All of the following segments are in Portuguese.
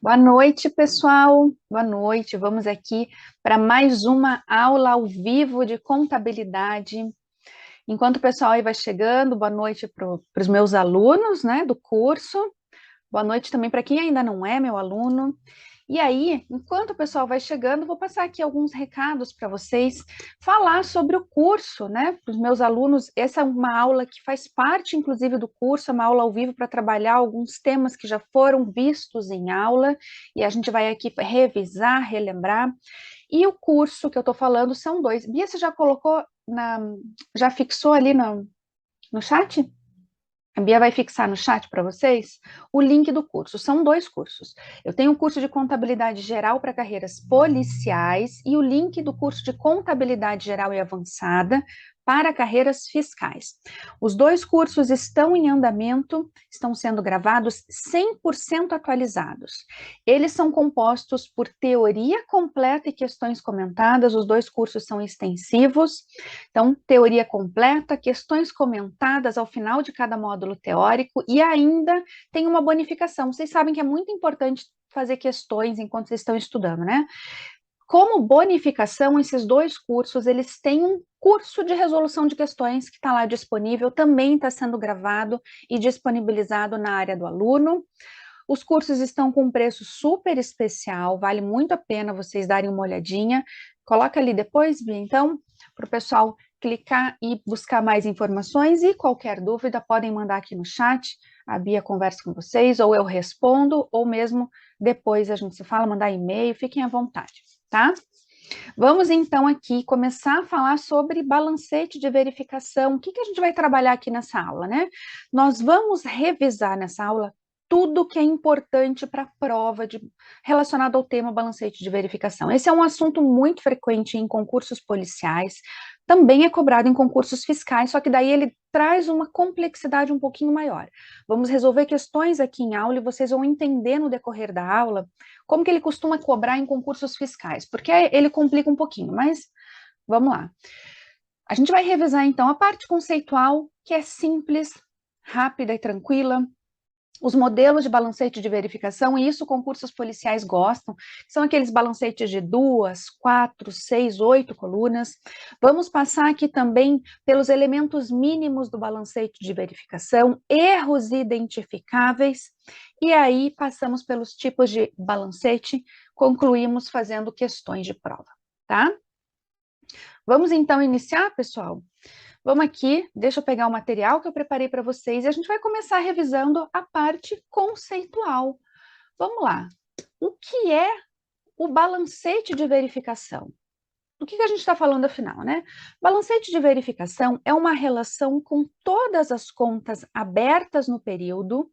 Boa noite, pessoal. Boa noite. Vamos aqui para mais uma aula ao vivo de contabilidade. Enquanto o pessoal aí vai chegando, boa noite para os meus alunos, né, do curso. Boa noite também para quem ainda não é meu aluno. E aí, enquanto o pessoal vai chegando, vou passar aqui alguns recados para vocês, falar sobre o curso, né, para os meus alunos. Essa é uma aula que faz parte, inclusive, do curso, é uma aula ao vivo para trabalhar alguns temas que já foram vistos em aula, e a gente vai aqui revisar, relembrar. E o curso que eu estou falando são dois. Bia, você já colocou já fixou ali no chat? A Bia vai fixar no chat para vocês o link do curso. São dois cursos. Eu tenho um curso de contabilidade geral para carreiras policiais e o link do curso de contabilidade geral e avançada para carreiras fiscais. Os dois cursos estão em andamento, estão sendo gravados 100% atualizados. Eles são compostos por teoria completa e questões comentadas. Os dois cursos são extensivos. Então, teoria completa, questões comentadas ao final de cada módulo teórico e ainda tem uma bonificação. Vocês sabem que é muito importante fazer questões enquanto vocês estão estudando, né? Como bonificação, esses dois cursos, eles têm um curso de resolução de questões que está lá disponível, também está sendo gravado e disponibilizado na área do aluno. Os cursos estão com um preço super especial, vale muito a pena vocês darem uma olhadinha. Coloca ali depois, Bia, então, para o pessoal clicar e buscar mais informações e qualquer dúvida podem mandar aqui no chat, a Bia conversa com vocês, ou eu respondo, ou mesmo depois a gente se fala, mandar e-mail, fiquem à vontade, tá? Vamos então aqui começar a falar sobre balancete de verificação. O que a gente vai trabalhar aqui nessa aula, né? Nós vamos revisar nessa aula tudo que é importante para a prova relacionado ao tema balancete de verificação. Esse é um assunto muito frequente em concursos policiais, também é cobrado em concursos fiscais, só que daí ele traz uma complexidade um pouquinho maior. Vamos resolver questões aqui em aula e vocês vão entender no decorrer da aula como que ele costuma cobrar em concursos fiscais, porque ele complica um pouquinho, mas vamos lá. A gente vai revisar então a parte conceitual, que é simples, rápida e tranquila, os modelos de balancete de verificação, e isso concursos policiais gostam, são aqueles balancetes de 2, 4, 6, 8 colunas. Vamos passar aqui também pelos elementos mínimos do balancete de verificação, erros identificáveis, e aí passamos pelos tipos de balancete, concluímos fazendo questões de prova, tá? Vamos então iniciar, pessoal? Vamos aqui, deixa eu pegar o material que eu preparei para vocês e a gente vai começar revisando a parte conceitual. Vamos lá. O que é o balancete de verificação? Do que a gente está falando afinal, né? Balancete de verificação é uma relação com todas as contas abertas no período,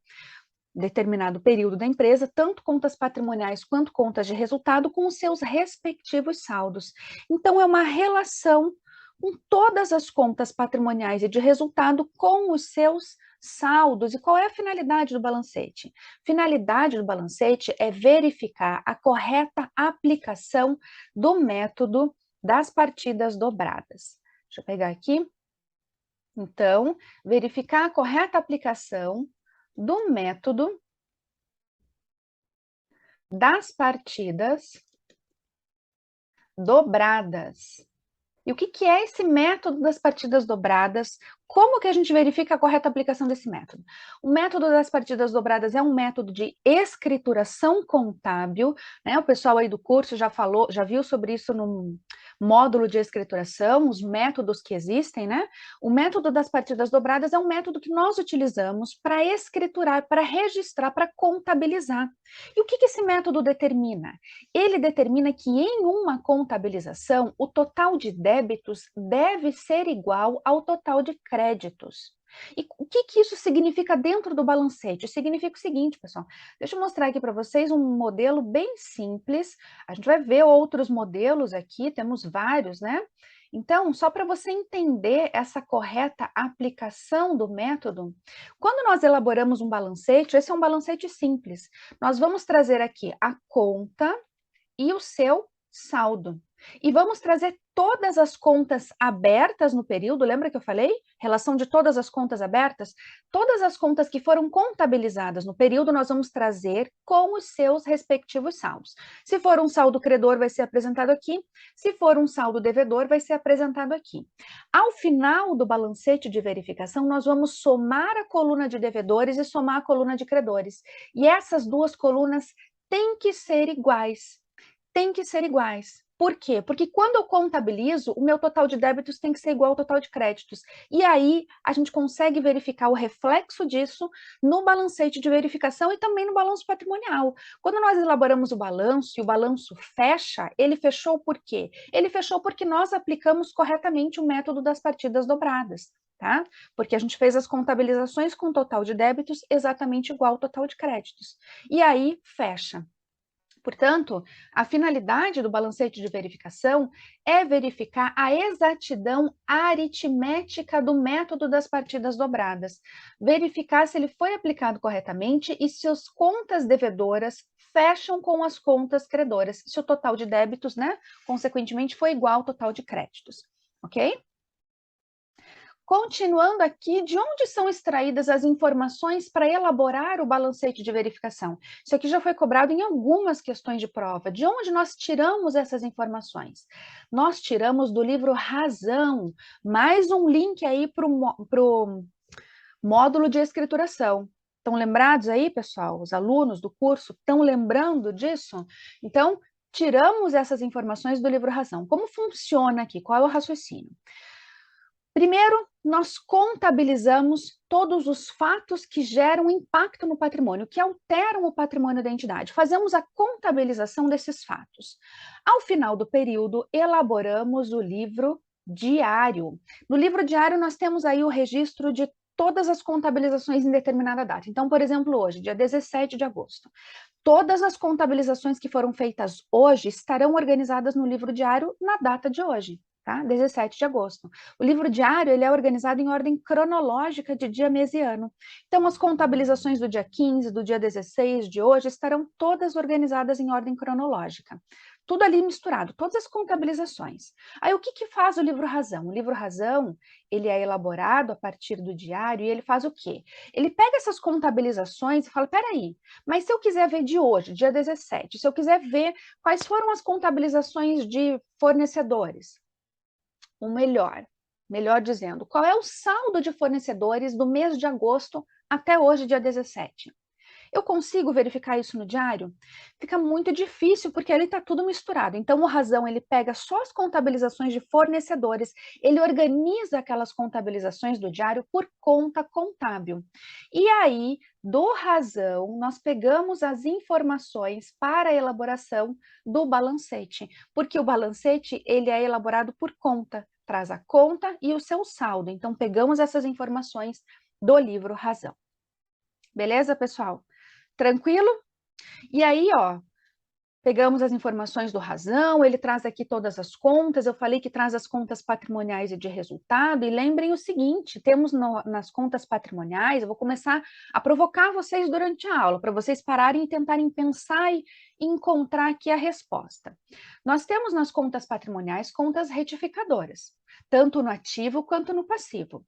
determinado período da empresa, tanto contas patrimoniais quanto contas de resultado, com os seus respectivos saldos. Então, é uma relação com todas as contas patrimoniais e de resultado com os seus saldos. E qual é a finalidade do balancete? Finalidade do balancete é verificar a correta aplicação do método das partidas dobradas. Deixa eu pegar aqui. Então, verificar a correta aplicação do método das partidas dobradas. E o que é esse método das partidas dobradas? Como que a gente verifica a correta aplicação desse método? O método das partidas dobradas é um método de escrituração contábil, né? O pessoal aí do curso já falou, já viu sobre isso no módulo de escrituração, os métodos que existem, né? O método das partidas dobradas é um método que nós utilizamos para escriturar, para registrar, para contabilizar. E o que esse método determina? Ele determina que em uma contabilização, o total de débitos deve ser igual ao total de créditos. E o que isso significa dentro do balancete? Significa o seguinte, pessoal, deixa eu mostrar aqui para vocês um modelo bem simples, a gente vai ver outros modelos aqui, temos vários, né? Então, só para você entender essa correta aplicação do método, quando nós elaboramos um balancete, esse é um balancete simples, nós vamos trazer aqui a conta e o seu saldo. E vamos trazer todas as contas abertas no período, lembra que eu falei? Relação de todas as contas abertas? Todas as contas que foram contabilizadas no período, nós vamos trazer com os seus respectivos saldos. Se for um saldo credor, vai ser apresentado aqui. Se for um saldo devedor, vai ser apresentado aqui. Ao final do balancete de verificação, nós vamos somar a coluna de devedores e somar a coluna de credores. E essas duas colunas têm que ser iguais. Tem que ser iguais. Por quê? Porque quando eu contabilizo, o meu total de débitos tem que ser igual ao total de créditos. E aí a gente consegue verificar o reflexo disso no balancete de verificação e também no balanço patrimonial. Quando nós elaboramos o balanço e o balanço fecha, ele fechou por quê? Ele fechou porque nós aplicamos corretamente o método das partidas dobradas. Tá? Porque a gente fez as contabilizações com total de débitos exatamente igual ao total de créditos. E aí fecha. Portanto, a finalidade do balancete de verificação é verificar a exatidão aritmética do método das partidas dobradas, verificar se ele foi aplicado corretamente e se as contas devedoras fecham com as contas credoras, se o total de débitos, né, consequentemente, foi igual ao total de créditos, ok? Continuando aqui, de onde são extraídas as informações para elaborar o balancete de verificação? Isso aqui já foi cobrado em algumas questões de prova. De onde nós tiramos essas informações? Nós tiramos do livro Razão, mais um link aí para o módulo de escrituração. Estão lembrados aí, pessoal? Os alunos do curso estão lembrando disso? Então, tiramos essas informações do livro Razão. Como funciona aqui? Qual é o raciocínio? Primeiro, nós contabilizamos todos os fatos que geram impacto no patrimônio, que alteram o patrimônio da entidade. Fazemos a contabilização desses fatos. Ao final do período, elaboramos o livro diário. No livro diário, nós temos aí o registro de todas as contabilizações em determinada data. Então, por exemplo, hoje, dia 17 de agosto, todas as contabilizações que foram feitas hoje estarão organizadas no livro diário na data de hoje. Tá? 17 de agosto. O livro diário ele é organizado em ordem cronológica de dia, mês e ano. Então, as contabilizações do dia 15, do dia 16 de hoje estarão todas organizadas em ordem cronológica. Tudo ali misturado, todas as contabilizações. Aí, o que faz o livro Razão? O livro Razão, ele é elaborado a partir do diário e ele faz o quê? Ele pega essas contabilizações e fala, peraí, mas se eu quiser ver de hoje, dia 17, se eu quiser ver quais foram as contabilizações de fornecedores, o melhor dizendo, qual é o saldo de fornecedores do mês de agosto até hoje, dia 17? Eu consigo verificar isso no diário? Fica muito difícil, porque ali está tudo misturado. Então, o Razão, ele pega só as contabilizações de fornecedores, ele organiza aquelas contabilizações do diário por conta contábil. E aí, do Razão, nós pegamos as informações para a elaboração do balancete, porque o balancete, ele é elaborado por conta, traz a conta e o seu saldo. Então, pegamos essas informações do livro Razão. Beleza, pessoal? Tranquilo? E aí, ó, pegamos as informações do Razão, ele traz aqui todas as contas, eu falei que traz as contas patrimoniais e de resultado, e lembrem o seguinte, temos nas contas patrimoniais, eu vou começar a provocar vocês durante a aula, para vocês pararem e tentarem pensar e encontrar aqui a resposta. Nós temos nas contas patrimoniais contas retificadoras, tanto no ativo quanto no passivo.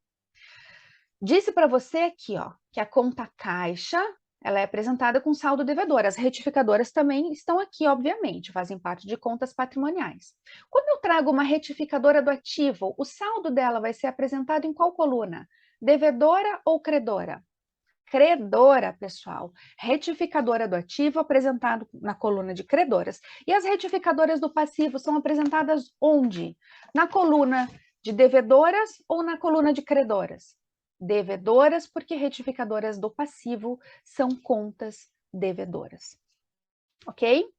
Disse para você aqui, ó, que a conta caixa, ela é apresentada com saldo devedor. As retificadoras também estão aqui, obviamente, fazem parte de contas patrimoniais. Quando eu trago uma retificadora do ativo, o saldo dela vai ser apresentado em qual coluna? Devedora ou credora? Credora, pessoal. Retificadora do ativo apresentado na coluna de credoras. E as retificadoras do passivo são apresentadas onde? Na coluna de devedoras ou na coluna de credoras? Devedoras, porque retificadoras do passivo são contas devedoras. Ok?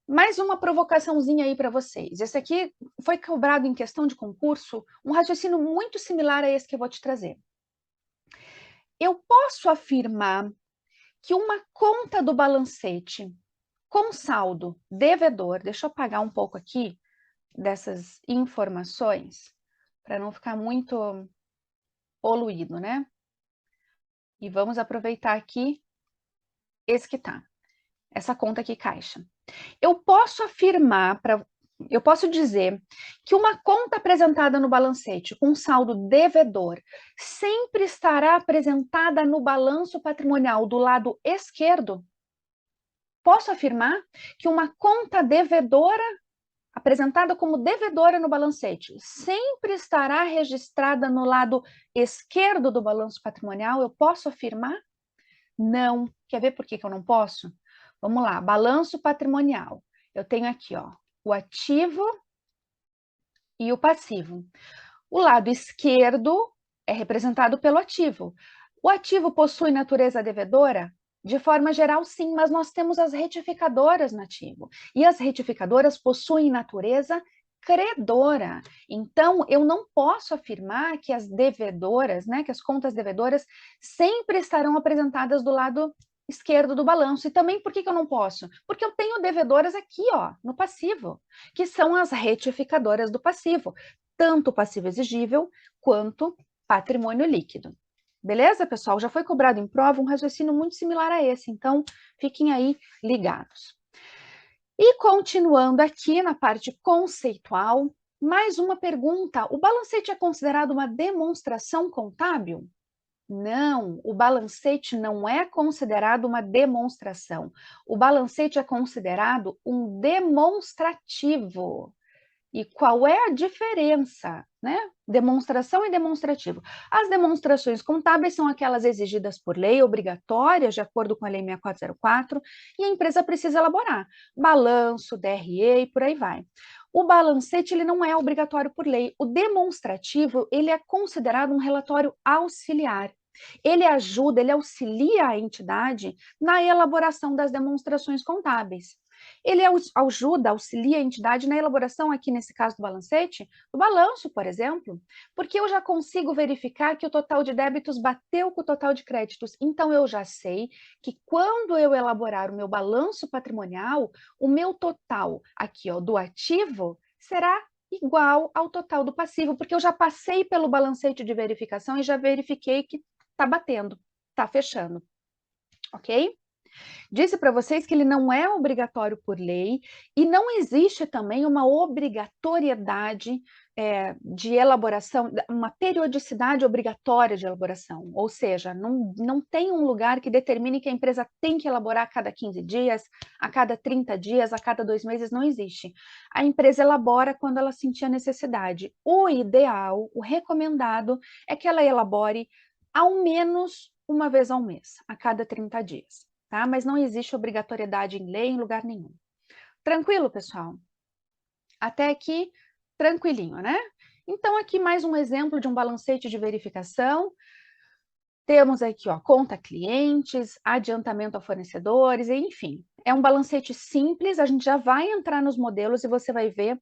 Mais uma provocaçãozinha aí para vocês. Esse aqui foi cobrado em questão de concurso, um raciocínio muito similar a esse que eu vou te trazer. Eu posso afirmar que uma conta do balancete com saldo devedor, deixa eu apagar um pouco aqui dessas informações, para não ficar muito poluído, né? E vamos aproveitar aqui esse que tá, essa conta aqui caixa. Eu posso afirmar eu posso dizer que uma conta apresentada no balancete com saldo devedor sempre estará apresentada no balanço patrimonial do lado esquerdo? Posso afirmar que uma conta devedora, apresentada como devedora no balancete, sempre estará registrada no lado esquerdo do balanço patrimonial? Eu posso afirmar? Não. Quer ver por que eu não posso? Vamos lá, balanço patrimonial. Eu tenho aqui, ó, o ativo e o passivo. O lado esquerdo é representado pelo ativo. O ativo possui natureza devedora? De forma geral, sim, mas nós temos as retificadoras no ativo. E as retificadoras possuem natureza credora. Então, eu não posso afirmar que as devedoras, né, que as contas devedoras sempre estarão apresentadas do lado esquerdo do balanço. E também por que eu não posso? Porque eu tenho devedoras aqui, ó, no passivo, que são as retificadoras do passivo, tanto passivo exigível quanto patrimônio líquido. Beleza, pessoal? Já foi cobrado em prova um raciocínio muito similar a esse, então fiquem aí ligados. E continuando aqui na parte conceitual, mais uma pergunta: o balancete é considerado uma demonstração contábil? Não, o balancete não é considerado uma demonstração. O balancete é considerado um demonstrativo. E qual é a diferença, né? Demonstração e demonstrativo. As demonstrações contábeis são aquelas exigidas por lei, obrigatórias, de acordo com a Lei 6404, e a empresa precisa elaborar balanço, DRE e por aí vai. O balancete ele não é obrigatório por lei. O demonstrativo ele é considerado um relatório auxiliar. Ele ajuda, ele auxilia a entidade na elaboração das demonstrações contábeis. Ele ajuda, auxilia a entidade na elaboração, aqui nesse caso do balancete, do balanço, por exemplo, porque eu já consigo verificar que o total de débitos bateu com o total de créditos. Então, eu já sei que quando eu elaborar o meu balanço patrimonial, o meu total aqui, ó, do ativo será igual ao total do passivo, porque eu já passei pelo balancete de verificação e já verifiquei que está batendo, está fechando, ok? Disse para vocês que ele não é obrigatório por lei e não existe também uma obrigatoriedade de elaboração, uma periodicidade obrigatória de elaboração, ou seja, não tem um lugar que determine que a empresa tem que elaborar a cada 15 dias, a cada 30 dias, a cada 2 meses, não existe. A empresa elabora quando ela sentir a necessidade. O ideal, o recomendado, é que ela elabore ao menos uma vez ao mês, a cada 30 dias. Tá? Mas não existe obrigatoriedade em lei em lugar nenhum. Tranquilo, pessoal? Até aqui, tranquilinho, né? Então, aqui mais um exemplo de um balancete de verificação. Temos aqui, ó, conta clientes, adiantamento a fornecedores, enfim. É um balancete simples, a gente já vai entrar nos modelos e você vai ver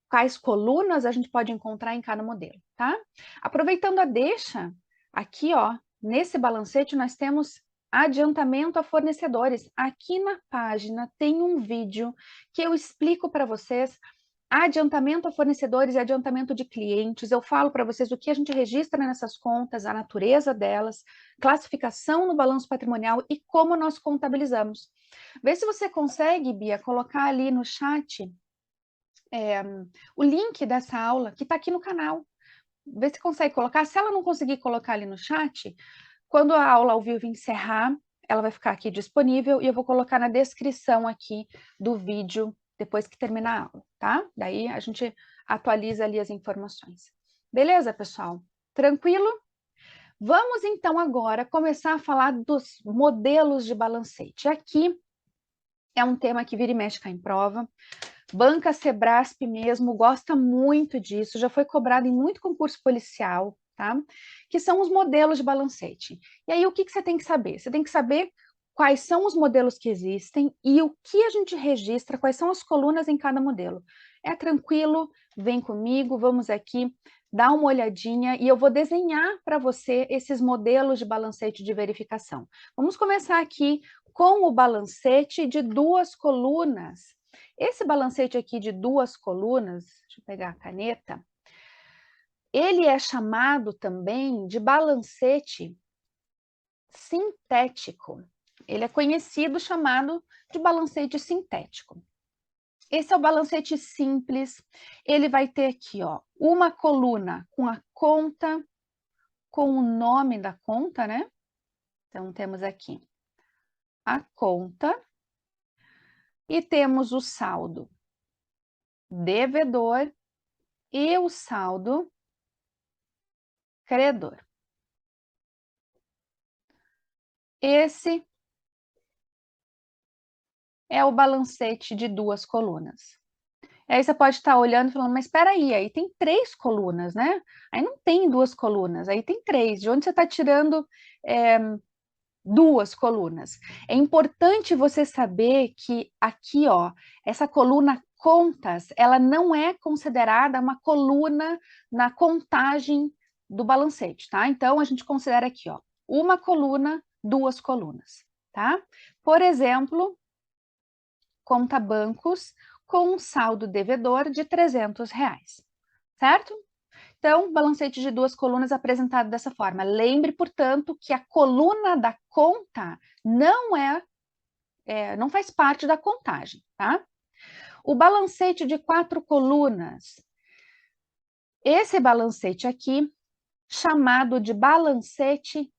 quais colunas a gente pode encontrar em cada modelo, tá? Aproveitando a deixa, aqui, ó, nesse balancete nós temos adiantamento a fornecedores. Aqui na página tem um vídeo que eu explico para vocês adiantamento a fornecedores e adiantamento de clientes. Eu falo para vocês o que a gente registra nessas contas, a natureza delas, classificação no balanço patrimonial e como nós contabilizamos. Vê se você consegue, Bia, colocar ali no chat o link dessa aula que está aqui no canal. Vê se consegue colocar. Se ela não conseguir colocar ali no chat, quando a aula ao vivo encerrar, ela vai ficar aqui disponível e eu vou colocar na descrição aqui do vídeo depois que terminar a aula, tá? Daí a gente atualiza ali as informações. Beleza, pessoal? Tranquilo? Vamos então agora começar a falar dos modelos de balancete. Aqui é um tema que vira e mexe cá em prova. Banca Sebrasp mesmo gosta muito disso, já foi cobrado em muito concurso policial, tá? Que são os modelos de balancete. E aí, o que você tem que saber? Você tem que saber quais são os modelos que existem e o que a gente registra, quais são as colunas em cada modelo. É tranquilo, vem comigo, vamos aqui dar uma olhadinha e eu vou desenhar para você esses modelos de balancete de verificação. Vamos começar aqui com o balancete de duas colunas. Esse balancete aqui de duas colunas, deixa eu pegar a caneta, ele é chamado também de balancete sintético. Ele é conhecido chamado de balancete sintético. Esse é o balancete simples. Ele vai ter aqui, ó, uma coluna com a conta, com o nome da conta, né? Então, temos aqui a conta e temos o saldo devedor e o saldo credor. Esse é o balancete de duas colunas. Aí você pode estar olhando e falando, mas espera aí tem 3 colunas, né? Aí não tem 2 colunas, aí tem 3. De onde você está tirando 2 colunas? É importante você saber que aqui, ó, essa coluna contas, ela não é considerada uma coluna na contagem do balancete, tá? Então, a gente considera aqui, ó, uma coluna, 2 colunas, tá? Por exemplo, conta bancos com um saldo devedor de R$300, certo? Então, balancete de duas colunas apresentado dessa forma. Lembre, portanto, que a coluna da conta não faz parte da contagem, tá? O balancete de 4 colunas, esse balancete aqui, chamado de balancete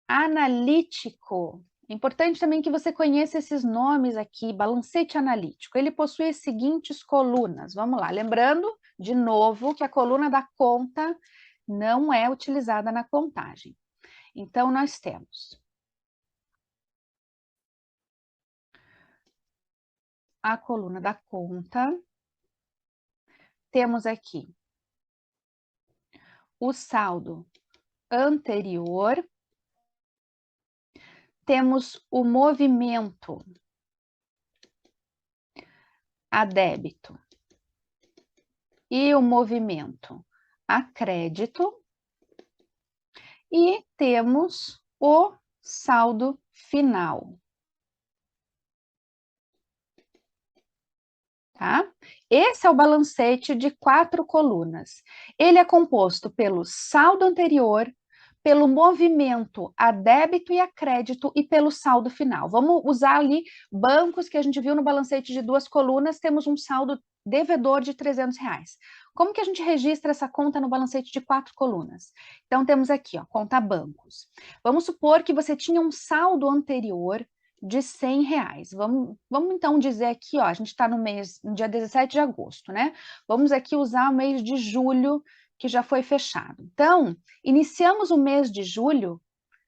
analítico. É importante também que você conheça esses nomes aqui, balancete analítico. Ele possui as seguintes colunas. Vamos lá, lembrando, de novo, que a coluna da conta não é utilizada na contagem. Então, nós temos a coluna da conta, temos aqui o saldo anterior, temos o movimento a débito e o movimento a crédito, e temos o saldo final. Tá? Esse é o balancete de 4 colunas. Ele é composto pelo saldo anterior, pelo movimento a débito e a crédito e pelo saldo final. Vamos usar ali bancos que a gente viu no balancete de 2 colunas, temos um saldo devedor de R$300. Como que a gente registra essa conta no balancete de 4 colunas? Então, temos aqui, ó, conta bancos. Vamos supor que você tinha um saldo anterior de R$100. Vamos então dizer aqui, ó, a gente está no dia 17 de agosto, né? Vamos aqui usar o mês de julho, que já foi fechado. Então, iniciamos o mês de julho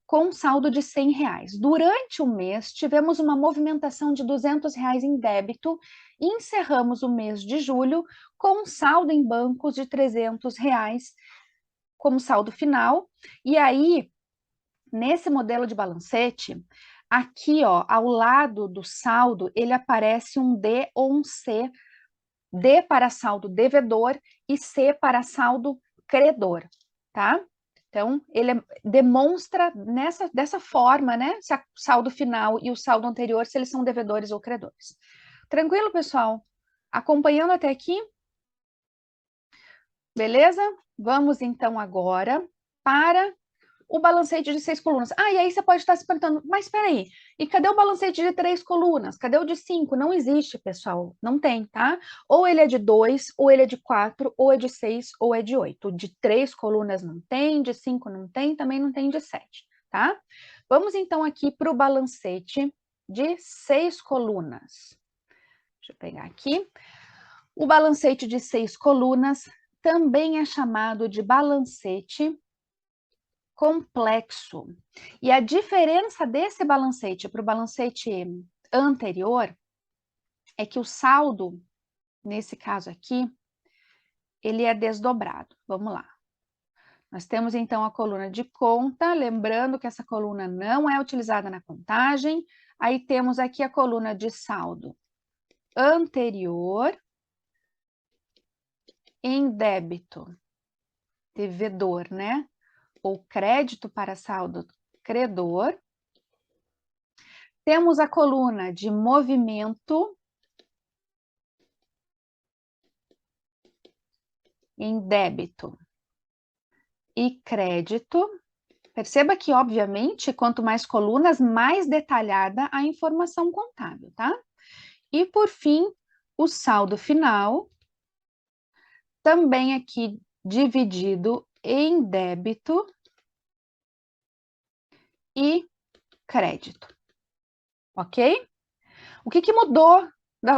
com um saldo de R$100. Durante o mês, tivemos uma movimentação de R$200 em débito e encerramos o mês de julho com um saldo em bancos de R$300 como saldo final. E aí, nesse modelo de balancete, aqui, ó, ao lado do saldo, ele aparece um D ou um C. D para saldo devedor e C para saldo credor, tá? Então, ele demonstra dessa forma, né, se o saldo final e o saldo anterior, se eles são devedores ou credores. Tranquilo, pessoal? Acompanhando até aqui? Beleza? Vamos, então, agora para o balancete de 6 colunas. E aí você pode estar se perguntando, mas espera aí, e cadê o balancete de 3 colunas? Cadê o de 5? Não existe, pessoal, não tem, tá? Ou ele é de 2, ou ele é de 4, ou é de 6, ou é de 8. De 3 colunas não tem, de 5 não tem, também não tem de 7, tá? Vamos então aqui para o balancete de 6 colunas. Deixa eu pegar aqui. O balancete de 6 colunas também é chamado de balancete complexo. E a diferença desse balancete para o balancete anterior é que o saldo, nesse caso aqui, ele é desdobrado. Vamos lá. Nós temos então a coluna de conta, lembrando que essa coluna não é utilizada na contagem. Aí temos aqui a coluna de saldo anterior em débito, devedor, né? Ou crédito para saldo credor. Temos a coluna de movimento em débito e crédito. Perceba que, obviamente, quanto mais colunas, mais detalhada a informação contábil, tá? E, por fim, o saldo final, também aqui dividido em débito e crédito, ok? O que mudou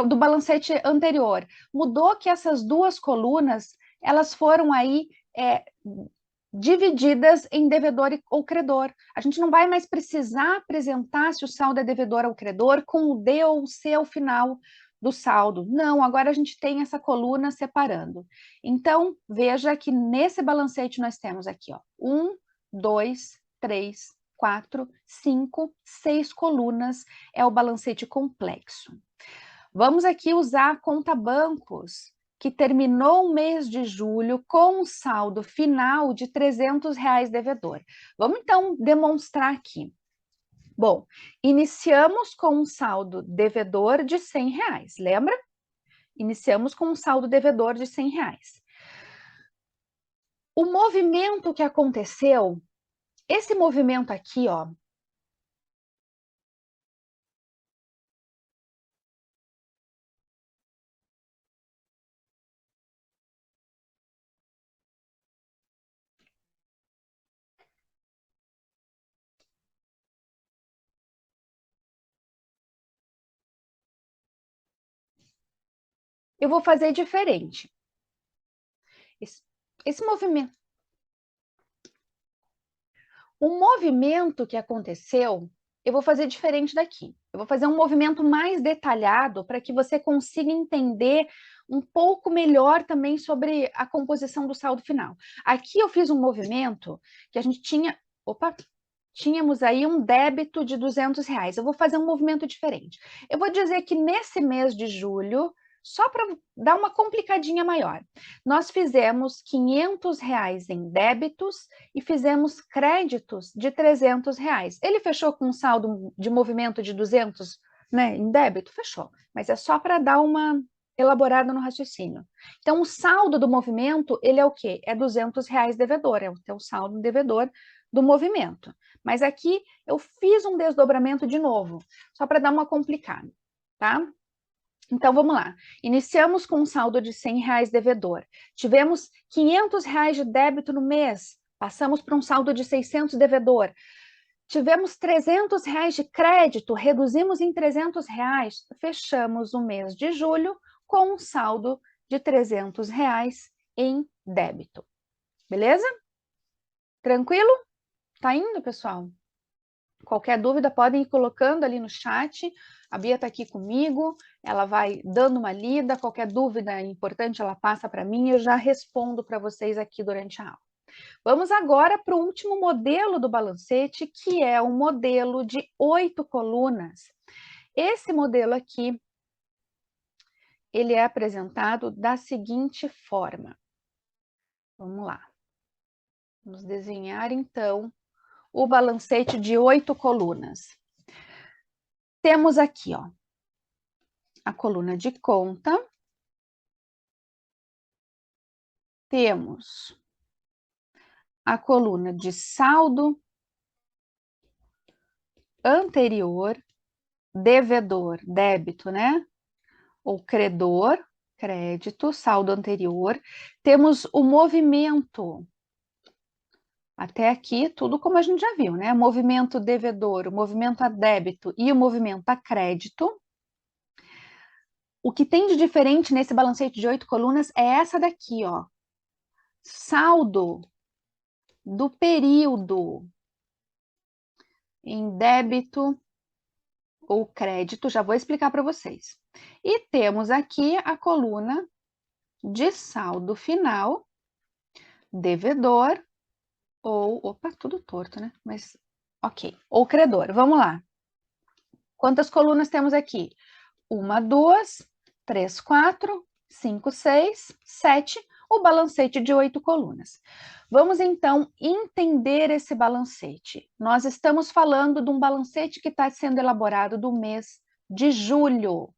do balancete anterior? Mudou que essas duas colunas, elas foram aí divididas em devedor ou credor. A gente não vai mais precisar apresentar se o saldo é devedor ou credor com o D ou o C ao final do saldo. Não, agora a gente tem essa coluna separando. Então, veja que nesse balancete nós temos aqui, ó, 1, 2, 3, 4, 5, 6 colunas, é o balancete complexo. Vamos aqui usar a conta bancos, que terminou o mês de julho com um saldo final de R$ 300 devedor. Vamos então demonstrar aqui. Bom, iniciamos com um saldo devedor de R$ 100, lembra? Iniciamos com um saldo devedor de R$ 100. O movimento que aconteceu, esse movimento aqui, ó, eu vou fazer diferente. Esse movimento. O movimento que aconteceu, eu vou fazer diferente daqui. Eu vou fazer um movimento mais detalhado para que você consiga entender um pouco melhor também sobre a composição do saldo final. Aqui eu fiz um movimento que a gente tinha... Opa! Tínhamos aí um débito de R$ 200. Eu vou fazer um movimento diferente. Eu vou dizer que nesse mês de julho, só para dar uma complicadinha maior, nós fizemos R$ 500 em débitos e fizemos créditos de R$ 300. Ele fechou com um saldo de movimento de 200, né, em débito? Fechou, mas é só para dar uma elaborada no raciocínio. Então, o saldo do movimento, ele é o quê? É R$ 200 devedor, é o teu saldo devedor do movimento. Mas aqui eu fiz um desdobramento de novo, só para dar uma complicada, tá? Então, vamos lá. Iniciamos com um saldo de R$ 100 devedor. Tivemos R$ 500 de débito no mês. Passamos para um saldo de 600 devedor. Tivemos R$ 300 de crédito. Reduzimos em R$ 300. Fechamos o mês de julho com um saldo de R$ 300 em débito. Beleza? Tranquilo? Tá indo, pessoal? Qualquer dúvida, podem ir colocando ali no chat. A Bia está aqui comigo, ela vai dando uma lida. Qualquer dúvida importante, ela passa para mim e eu já respondo para vocês aqui durante a aula. Vamos agora para o último modelo do balancete, que é o modelo de 8 colunas. Esse modelo aqui, ele é apresentado da seguinte forma. Vamos lá. Vamos desenhar, então, o balancete de 8 colunas. Temos aqui, ó, a coluna de conta. Temos a coluna de saldo anterior, devedor, débito, né? Ou credor, crédito, saldo anterior. Temos o movimento. Até aqui, tudo como a gente já viu, né? Movimento devedor, o movimento a débito e o movimento a crédito. O que tem de diferente nesse balancete de 8 colunas é essa daqui, ó. Saldo do período em débito ou crédito, já vou explicar para vocês. E temos aqui a coluna de saldo final, devedor, ou, opa, tudo torto, né? Mas, ok, ou credor, vamos lá. Quantas colunas temos aqui? 1, 2, 3, 4, 5, 6, 7, o balancete de 8 colunas. Vamos, então, entender esse balancete. Nós estamos falando de um balancete que está sendo elaborado do mês de julho.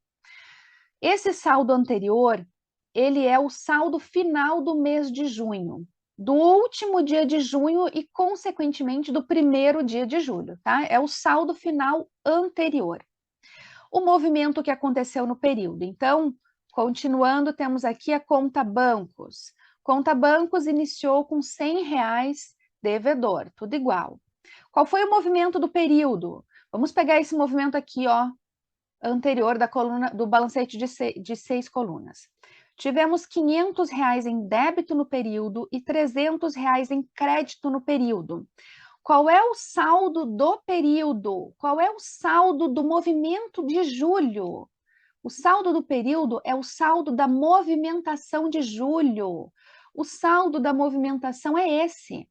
Esse saldo anterior, ele é o saldo final do mês de junho, do último dia de junho e, consequentemente, do primeiro dia de julho, tá? É o saldo final anterior. O movimento que aconteceu no período. Então, Continuando, temos aqui a conta bancos. Conta bancos iniciou com R$ 100 devedor, tudo igual. Qual foi o movimento do período? Vamos pegar esse movimento aqui, ó, anterior da coluna do balancete de 6 colunas. Tivemos R$ 500 em débito no período e R$ 300 em crédito no período. Qual é o saldo do período? Qual é o saldo do movimento de julho? O saldo do período é o saldo da movimentação de julho. O saldo da movimentação é esse.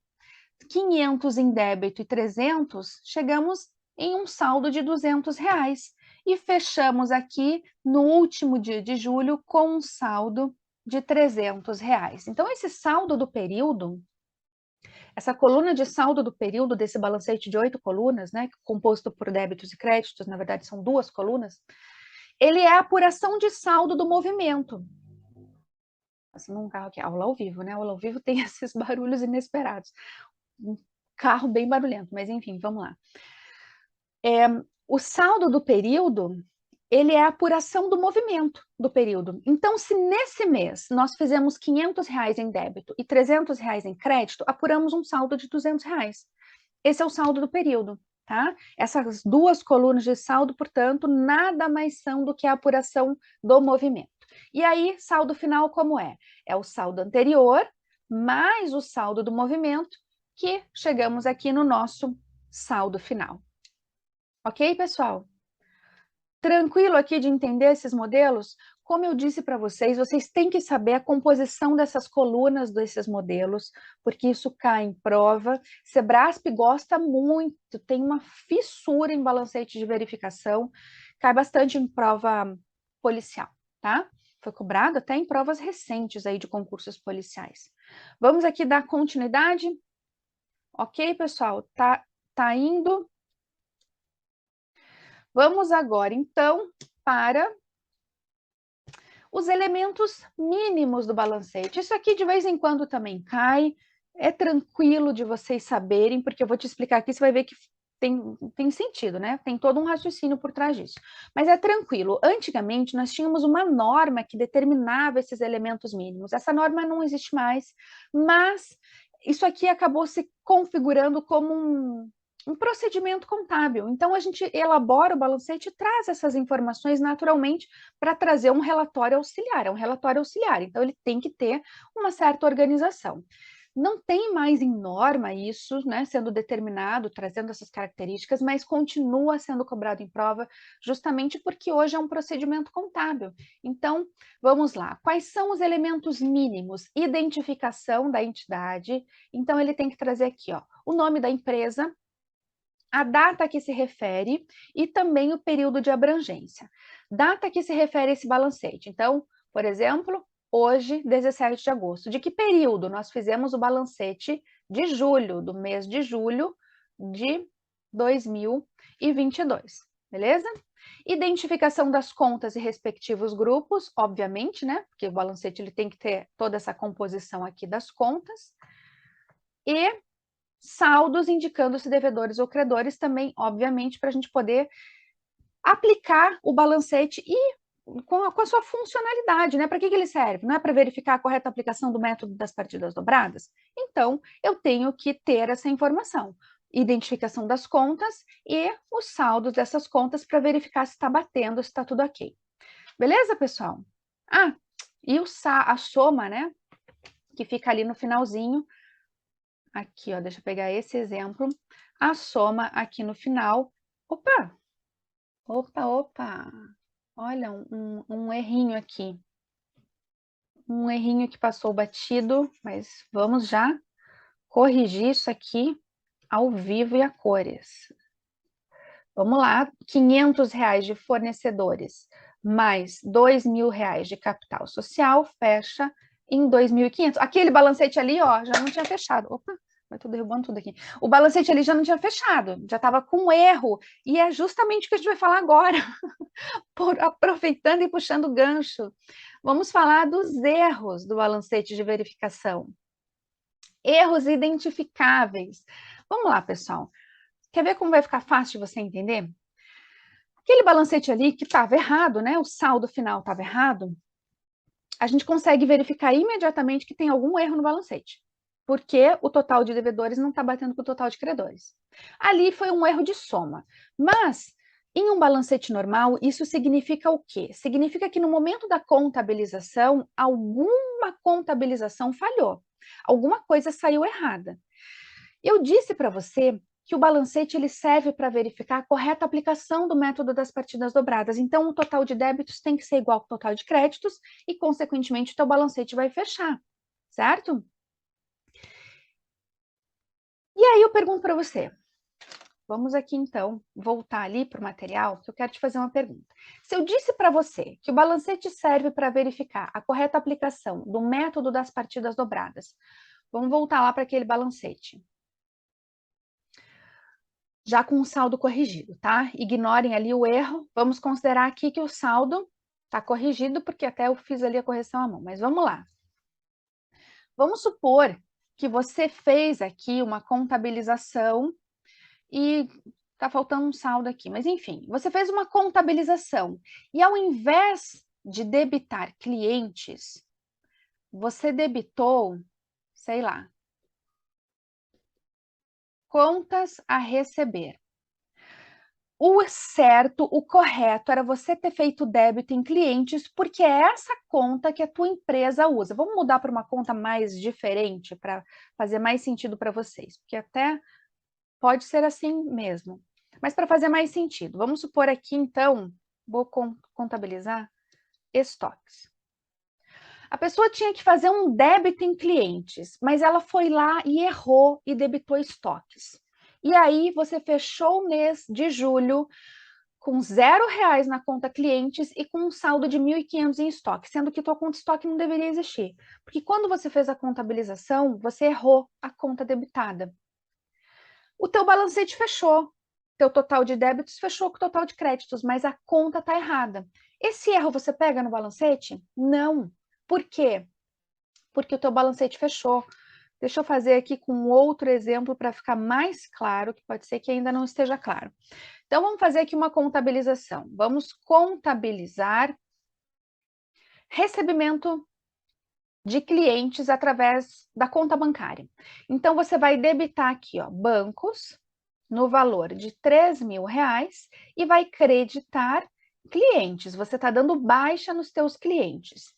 500 em débito e 300, chegamos em um saldo de R$ 200. E fechamos aqui no último dia de julho com um saldo de R$ 300. Então, esse saldo do período, essa coluna de saldo do período desse balancete de 8 colunas, né, composto por débitos e créditos, na verdade são 2 colunas, ele é a apuração de saldo do movimento. Passando um carro aqui, aula ao vivo, né? Aula ao vivo tem esses barulhos inesperados. Um carro bem barulhento, mas enfim, vamos lá. O saldo do período, ele é a apuração do movimento do período. Então, se nesse mês nós fizemos R$ 500 em débito e R$ 300 em crédito, apuramos um saldo de R$ 200. Esse é o saldo do período, tá? Essas 2 colunas de saldo, portanto, nada mais são do que a apuração do movimento. E aí, saldo final como é? É o saldo anterior mais o saldo do movimento, que chegamos aqui no nosso saldo final. Ok, pessoal? Tranquilo aqui de entender esses modelos? Como eu disse para vocês, vocês têm que saber a composição dessas colunas desses modelos, porque isso cai em prova. Sebrasp gosta muito, tem uma fissura em balancete de verificação, cai bastante em prova policial, tá? Foi cobrado até em provas recentes aí de concursos policiais. Vamos aqui dar continuidade? Ok, pessoal? Tá indo? Vamos agora, então, para os elementos mínimos do balancete. Isso aqui de vez em quando também cai, é tranquilo de vocês saberem, porque eu vou te explicar aqui, você vai ver que tem sentido, né? Tem todo um raciocínio por trás disso. Mas é tranquilo. Antigamente, nós tínhamos uma norma que determinava esses elementos mínimos. Essa norma não existe mais, mas isso aqui acabou se configurando como um procedimento contábil. Então, a gente elabora o balancete e traz essas informações naturalmente para trazer um relatório auxiliar. É um relatório auxiliar, então ele tem que ter uma certa organização. Não tem mais em norma isso, né, sendo determinado, trazendo essas características, mas continua sendo cobrado em prova, justamente porque hoje é um procedimento contábil. Então, vamos lá. Quais são os elementos mínimos? Identificação da entidade. Então, ele tem que trazer aqui, ó, o nome da empresa, a data a que se refere e também o período de abrangência. Data a que se refere esse balancete. Então, por exemplo, hoje, 17 de agosto. De que período? Nós fizemos o balancete de julho, do mês de julho de 2022, beleza? Identificação das contas e respectivos grupos, obviamente, né? Porque o balancete ele tem que ter toda essa composição aqui das contas. E saldos indicando se devedores ou credores também, obviamente, para a gente poder aplicar o balancete e com a sua funcionalidade, né? Para que ele serve? Não é para verificar a correta aplicação do método das partidas dobradas? Então, eu tenho que ter essa informação. Identificação das contas e os saldos dessas contas para verificar se está batendo, se está tudo ok. Beleza, pessoal? Ah, e a soma, né? Que fica ali no finalzinho. Aqui, ó, deixa eu pegar esse exemplo. A soma aqui no final. Opa! Opa! Olha, um errinho aqui. Um errinho que passou batido, mas vamos já corrigir isso aqui ao vivo e a cores. Vamos lá, R$ 500 de fornecedores mais R$ 2.000 de capital social, fecha em 2.500. Aquele balancete ali, ó, já não tinha fechado. Opa, vai tudo derrubando tudo aqui. O balancete ali já não tinha fechado, já estava com erro. E é justamente o que a gente vai falar agora, aproveitando e puxando o gancho. Vamos falar dos erros do balancete de verificação. Erros identificáveis. Vamos lá, pessoal. Quer ver como vai ficar fácil de você entender? Aquele balancete ali que estava errado, né? O saldo final estava errado. a gente consegue verificar imediatamente que tem algum erro no balancete, porque o total de devedores não está batendo com o total de credores. Ali foi um erro de soma, mas em um balancete normal, isso significa o quê? Significa que no momento da contabilização, alguma contabilização falhou, alguma coisa saiu errada. Eu disse para você que o balancete ele serve para verificar a correta aplicação do método das partidas dobradas. Então, o total de débitos tem que ser igual ao total de créditos e, consequentemente, o teu balancete vai fechar, certo? E aí eu pergunto para você, vamos aqui então voltar ali para o material, que eu quero te fazer uma pergunta. Se eu disse para você que o balancete serve para verificar a correta aplicação do método das partidas dobradas, vamos voltar lá para aquele balancete. Já com o saldo corrigido, tá? Ignorem ali o erro, vamos considerar aqui que o saldo está corrigido, porque até eu fiz ali a correção à mão, mas vamos lá. Vamos supor que você fez aqui uma contabilização e está faltando um saldo aqui, mas enfim, você fez uma contabilização e ao invés de debitar clientes, você debitou, sei lá, contas a receber. O certo, o correto era você ter feito débito em clientes, porque é essa conta que a tua empresa usa. Vamos mudar para uma conta mais diferente, para fazer mais sentido para vocês, porque até pode ser assim mesmo. Mas para fazer mais sentido, vamos supor aqui, então, vou contabilizar estoques. A pessoa tinha que fazer um débito em clientes, mas ela foi lá e errou e debitou estoques. E aí você fechou o mês de julho com R$ 0 na conta clientes e com um saldo de 1.500 em estoque, sendo que tua conta de estoque não deveria existir. Porque quando você fez a contabilização, você errou a conta debitada. O teu balancete fechou, teu total de débitos fechou com o total de créditos, mas a conta está errada. Esse erro você pega no balancete? Não. Por quê? Porque o teu balancete fechou. Deixa eu fazer aqui com outro exemplo para ficar mais claro, que pode ser que ainda não esteja claro. Então, vamos fazer aqui uma contabilização. Vamos contabilizar recebimento de clientes através da conta bancária. Então, você vai debitar aqui, ó, bancos, no valor de R$ 3.000 e vai creditar clientes. Você está dando baixa nos teus clientes.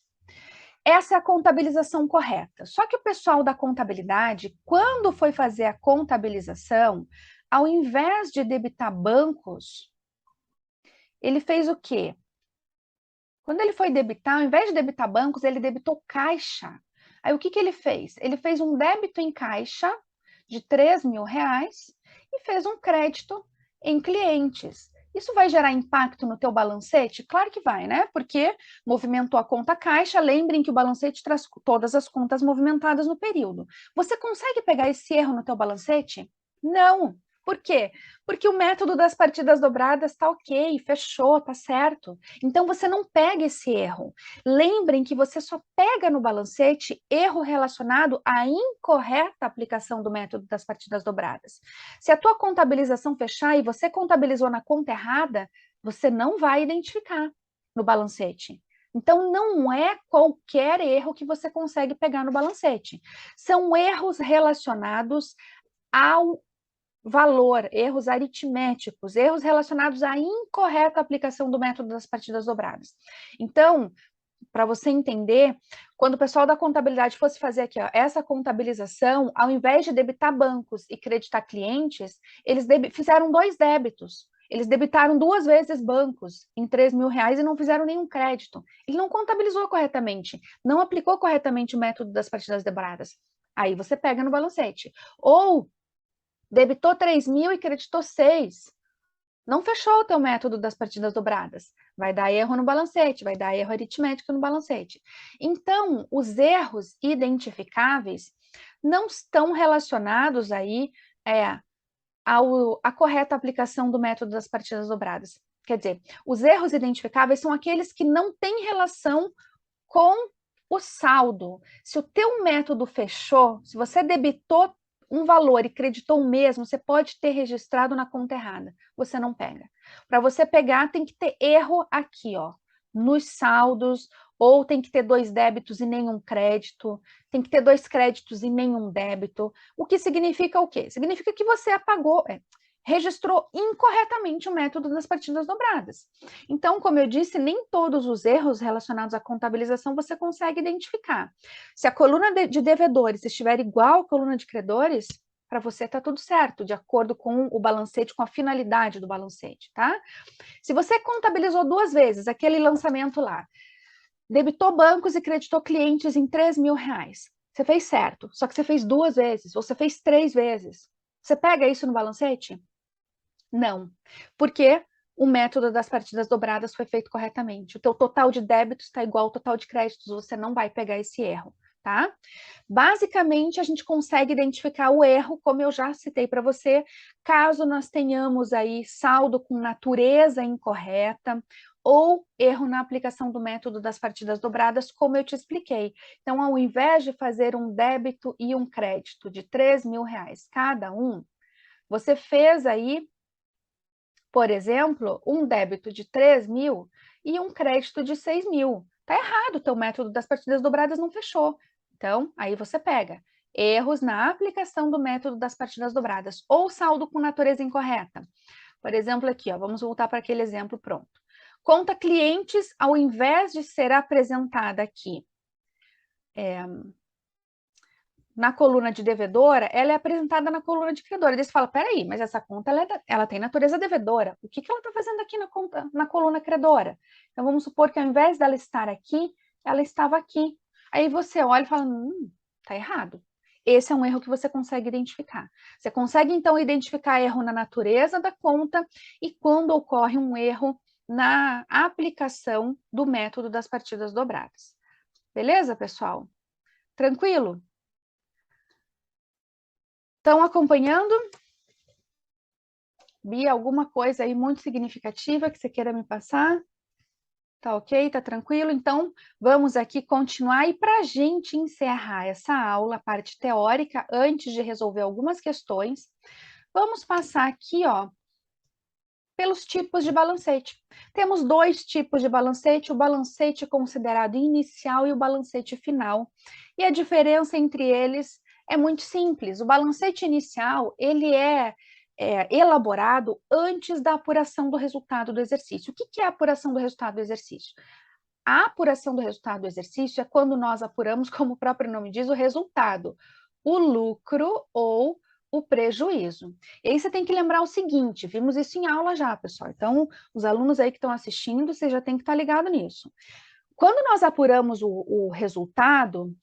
Essa é a contabilização correta. Só que o pessoal da contabilidade, quando foi fazer a contabilização, ao invés de debitar bancos, ele fez o quê? Quando ele foi debitar, ao invés de debitar bancos, ele debitou caixa. Aí o que ele fez? Ele fez um débito em caixa de R$ 3.000 e fez um crédito em clientes. Isso vai gerar impacto no teu balancete? Claro que vai, né? Porque movimentou a conta caixa. Lembrem que o balancete traz todas as contas movimentadas no período. Você consegue pegar esse erro no teu balancete? Não. Por quê? Porque o método das partidas dobradas está ok, fechou, está certo. Então você não pega esse erro. Lembrem que você só pega no balancete erro relacionado à incorreta aplicação do método das partidas dobradas. Se a tua contabilização fechar e você contabilizou na conta errada, você não vai identificar no balancete. Então, não é qualquer erro que você consegue pegar no balancete. São erros relacionados ao valor, erros aritméticos, erros relacionados à incorreta aplicação do método das partidas dobradas. Então, para você entender, quando o pessoal da contabilidade fosse fazer aqui, ó, essa contabilização, ao invés de debitar bancos e creditar clientes, eles fizeram 2 débitos. Eles debitaram 2 vezes bancos em R$ 3.000 e não fizeram nenhum crédito. Ele não contabilizou corretamente, não aplicou corretamente o método das partidas dobradas. Aí você pega no balancete. Ou debitou 3.000 e creditou 6. Não fechou o teu método das partidas dobradas. Vai dar erro no balancete, vai dar erro aritmético no balancete. Então, os erros identificáveis não estão relacionados aí à correta aplicação do método das partidas dobradas. Quer dizer, os erros identificáveis são aqueles que não têm relação com o saldo. Se o teu método fechou, se você debitou um valor e creditou o mesmo, você pode ter registrado na conta errada. Você não pega. Para você pegar, tem que ter erro aqui, ó, nos saldos ou tem que ter 2 débitos e nenhum crédito, tem que ter 2 créditos e nenhum débito. O que significa o quê? Significa que você registrou incorretamente o método das partidas dobradas. Então, como eu disse, nem todos os erros relacionados à contabilização você consegue identificar. Se a coluna de devedores estiver igual à coluna de credores, para você está tudo certo, de acordo com o balancete, com a finalidade do balancete, tá? Se você contabilizou 2 vezes aquele lançamento lá, debitou bancos e creditou clientes em R$3.000, você fez certo, só que você fez 2 vezes, ou você fez 3 vezes. Você pega isso no balancete? Não, porque o método das partidas dobradas foi feito corretamente. O teu total de débitos está igual ao total de créditos, você não vai pegar esse erro, tá? Basicamente, a gente consegue identificar o erro, como eu já citei para você, caso nós tenhamos aí saldo com natureza incorreta ou erro na aplicação do método das partidas dobradas, como eu te expliquei. Então, ao invés de fazer um débito e um crédito de R$3.000 cada um, você fez aí, por exemplo, um débito de 3.000 e um crédito de 6.000. Tá errado, o teu método das partidas dobradas não fechou. Então, aí você pega erros na aplicação do método das partidas dobradas ou saldo com natureza incorreta. Por exemplo, aqui, ó, vamos voltar para aquele exemplo pronto. Conta clientes, ao invés de ser apresentada aqui na coluna de devedora, ela é apresentada na coluna de credora. Daí você fala, peraí, mas essa conta ela tem natureza devedora. O que ela está fazendo aqui na coluna credora? Então, vamos supor que ao invés dela estar aqui, ela estava aqui. Aí você olha e fala, tá errado. Esse é um erro que você consegue identificar. Você consegue, então, identificar erro na natureza da conta e quando ocorre um erro na aplicação do método das partidas dobradas. Beleza, pessoal? Tranquilo? Estão acompanhando? Bia, alguma coisa aí muito significativa que você queira me passar? Tá ok? Tá tranquilo? Então, vamos aqui continuar. E para a gente encerrar essa aula, a parte teórica, antes de resolver algumas questões, vamos passar aqui, ó, pelos tipos de balancete. Temos 2 tipos de balancete, o balancete considerado inicial e o balancete final. E a diferença entre eles é muito simples. O balancete inicial, ele é elaborado antes da apuração do resultado do exercício. O que é a apuração do resultado do exercício? A apuração do resultado do exercício é quando nós apuramos, como o próprio nome diz, o resultado, o lucro ou o prejuízo. E aí você tem que lembrar o seguinte, vimos isso em aula já, pessoal. Então, os alunos aí que estão assistindo, você já tem que estar ligado nisso. Quando nós apuramos o resultado,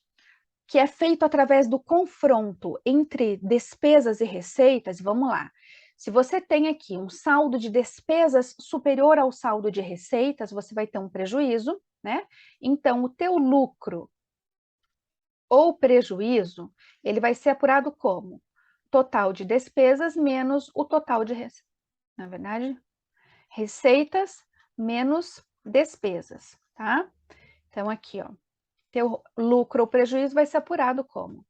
que é feito através do confronto entre despesas e receitas, vamos lá. Se você tem aqui um saldo de despesas superior ao saldo de receitas, você vai ter um prejuízo, né? Então, o teu lucro ou prejuízo, ele vai ser apurado como? Total de despesas menos o total de receitas. Na verdade, receitas menos despesas, tá? Então, aqui, ó, teu lucro ou prejuízo vai ser apurado como?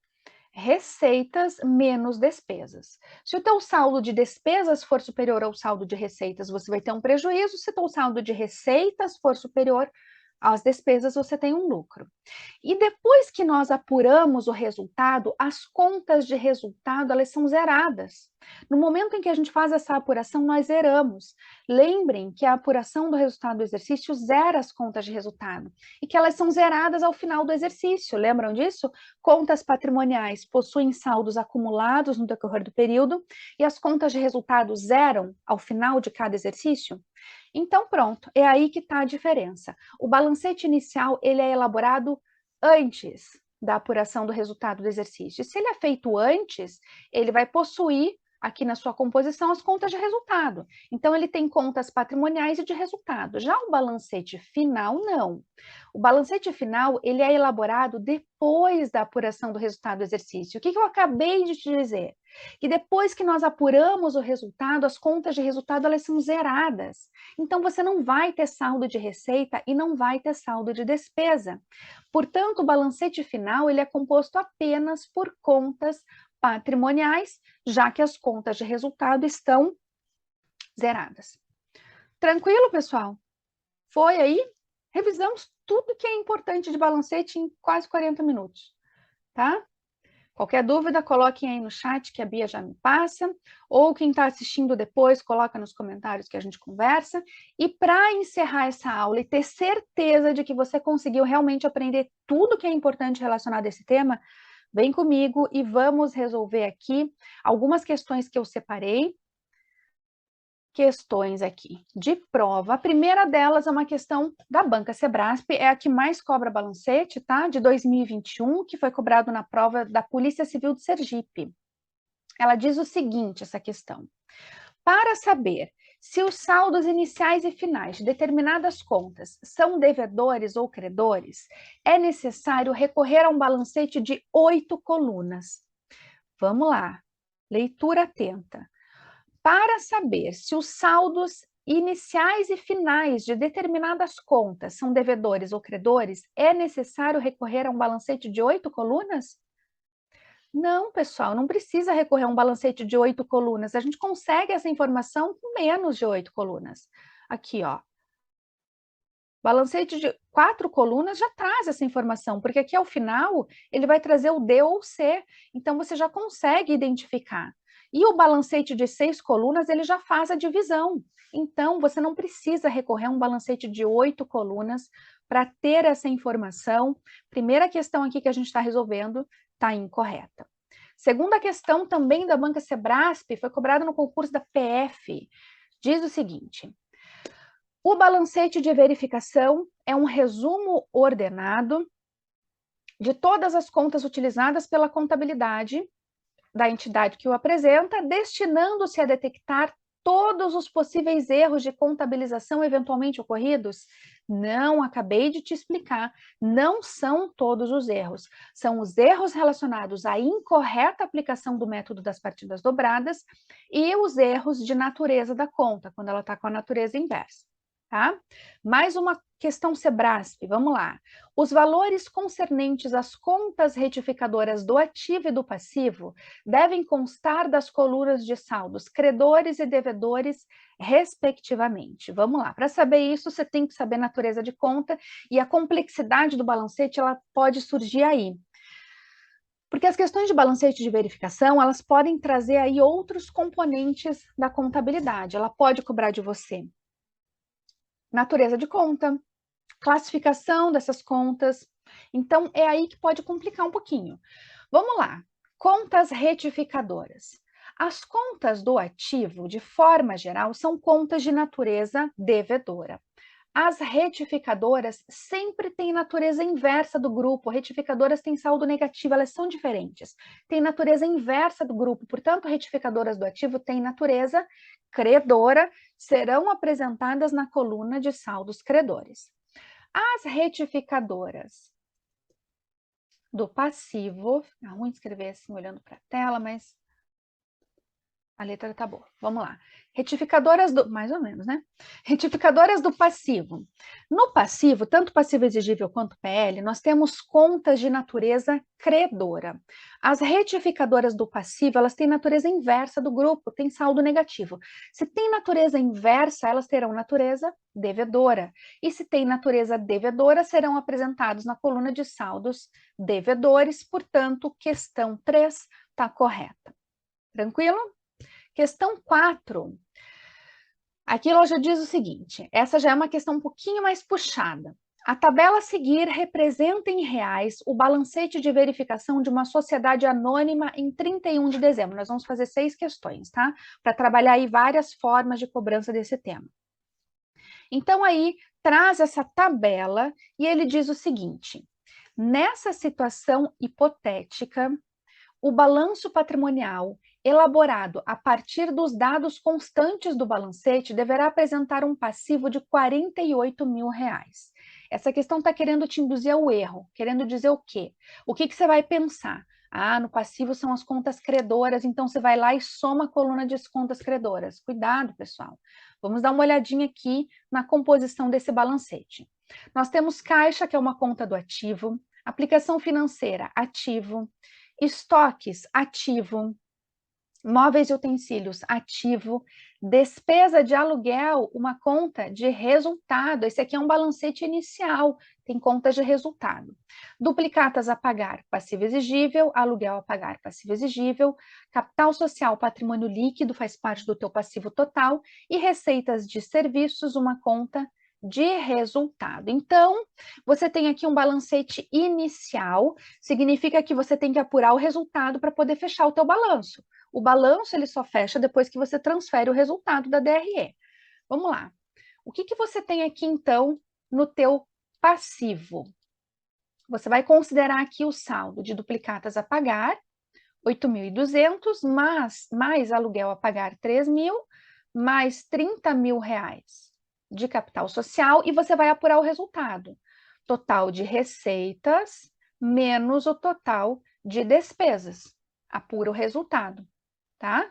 Receitas menos despesas. Se o teu saldo de despesas for superior ao saldo de receitas, você vai ter um prejuízo. Se o teu saldo de receitas for superior às despesas, você tem um lucro. E depois que nós apuramos o resultado, as contas de resultado, elas são zeradas. No momento em que a gente faz essa apuração, nós zeramos. Lembrem que a apuração do resultado do exercício zera as contas de resultado e que elas são zeradas ao final do exercício. Lembram disso? Contas patrimoniais possuem saldos acumulados no decorrer do período e as contas de resultado zeram ao final de cada exercício. Então, pronto, é aí que está a diferença. O balancete inicial, ele é elaborado antes da apuração do resultado do exercício. E se ele é feito antes, ele vai possuir aqui na sua composição as contas de resultado. Então, ele tem contas patrimoniais e de resultado. Já o balancete final, não. O balancete final, ele é elaborado depois da apuração do resultado do exercício. O que eu acabei de te dizer? Que depois que nós apuramos o resultado, as contas de resultado, elas são zeradas. Então, você não vai ter saldo de receita e não vai ter saldo de despesa. Portanto, o balancete final, ele é composto apenas por contas patrimoniais, já que as contas de resultado estão zeradas. Tranquilo, pessoal? Foi aí? Revisamos tudo que é importante de balancete em quase 40 minutos, tá? Qualquer dúvida, coloquem aí no chat que a Bia já me passa, ou quem está assistindo depois, coloca nos comentários que a gente conversa. E para encerrar essa aula e ter certeza de que você conseguiu realmente aprender tudo que é importante relacionado a esse tema, vem comigo e vamos resolver aqui algumas questões que eu separei. Questões aqui de prova. A primeira delas é uma questão da Banca Sebrasp, é a que mais cobra balancete, tá? De 2021, que foi cobrado na prova da Polícia Civil de Sergipe. Ela diz o seguinte, essa questão. Para saber se os saldos iniciais e finais de determinadas contas são devedores ou credores, é necessário recorrer a um balancete de 8 colunas. Vamos lá, leitura atenta. Para saber se os saldos iniciais e finais de determinadas contas são devedores ou credores, é necessário recorrer a um balancete de 8 colunas? Não, pessoal, não precisa recorrer a um balancete de 8 colunas. A gente consegue essa informação com menos de 8 colunas. Aqui, ó. Balancete de 4 colunas já traz essa informação, porque aqui ao final ele vai trazer o D ou o C, então você já consegue identificar. E o balancete de 6 colunas, ele já faz a divisão. Então, você não precisa recorrer a um balancete de 8 colunas para ter essa informação. Primeira questão aqui que a gente está resolvendo está incorreta. Segunda questão também da Banca Sebrasp, foi cobrada no concurso da PF. Diz o seguinte: o balancete de verificação é um resumo ordenado de todas as contas utilizadas pela contabilidade da entidade que o apresenta, destinando-se a detectar todos os possíveis erros de contabilização eventualmente ocorridos? Não, acabei de te explicar, não são todos os erros. São os erros relacionados à incorreta aplicação do método das partidas dobradas e os erros de natureza da conta, quando ela está com a natureza inversa. Tá? Mais uma questão Sebrasp, vamos lá. Os valores concernentes às contas retificadoras do ativo e do passivo devem constar das colunas de saldos credores e devedores, respectivamente. Vamos lá, para saber isso, você tem que saber a natureza de conta e a complexidade do balancete, ela pode surgir aí. Porque as questões de balancete de verificação, elas podem trazer aí outros componentes da contabilidade. Ela pode cobrar de você natureza de conta, classificação dessas contas. Então, é aí que pode complicar um pouquinho. Vamos lá. Contas retificadoras. As contas do ativo, de forma geral, são contas de natureza devedora. As retificadoras sempre têm natureza inversa do grupo. Retificadoras têm saldo negativo, elas são diferentes. Tem natureza inversa do grupo, portanto, retificadoras do ativo têm natureza credora, serão apresentadas na coluna de saldos credores. As retificadoras do passivo, é ruim escrever assim olhando para a tela, mas a letra tá boa. Vamos lá. Retificadoras do, mais ou menos, né? Retificadoras do passivo. No passivo, tanto passivo exigível quanto PL, nós temos contas de natureza credora. As retificadoras do passivo, elas têm natureza inversa do grupo, tem saldo negativo. Se tem natureza inversa, elas terão natureza devedora. E se tem natureza devedora, serão apresentados na coluna de saldos devedores, portanto, questão 3 está correta. Tranquilo? Questão 4. Aqui ela já diz o seguinte, essa já é uma questão um pouquinho mais puxada. A tabela a seguir representa em reais o balancete de verificação de uma sociedade anônima em 31 de dezembro. Nós vamos fazer 6 questões, tá? Para trabalhar aí várias formas de cobrança desse tema. Então aí traz essa tabela e ele diz o seguinte, nessa situação hipotética, o balanço patrimonial elaborado a partir dos dados constantes do balancete deverá apresentar um passivo de R$48 mil. Essa questão está querendo te induzir ao erro, querendo dizer o quê? O que você vai pensar? Ah, no passivo são as contas credoras, então você vai lá e soma a coluna de contas credoras. Cuidado, pessoal. Vamos dar uma olhadinha aqui na composição desse balancete. Nós temos caixa, que é uma conta do ativo, aplicação financeira, ativo, estoques, ativo, móveis e utensílios, ativo, despesa de aluguel, uma conta de resultado. Esse aqui é um balancete inicial, tem contas de resultado. Duplicatas a pagar, passivo exigível, aluguel a pagar, passivo exigível, capital social, patrimônio líquido, faz parte do teu passivo total, e receitas de serviços, uma conta de resultado. Então, você tem aqui um balancete inicial, significa que você tem que apurar o resultado para poder fechar o teu balanço. O balanço ele só fecha depois que você transfere o resultado da DRE. Vamos lá. O que você tem aqui, então, no teu passivo? Você vai considerar aqui o saldo de duplicatas a pagar, 8.200, mais aluguel a pagar 3.000, mais 30 mil reais de capital social, e você vai apurar o resultado. Total de receitas menos o total de despesas. Apura o resultado, tá?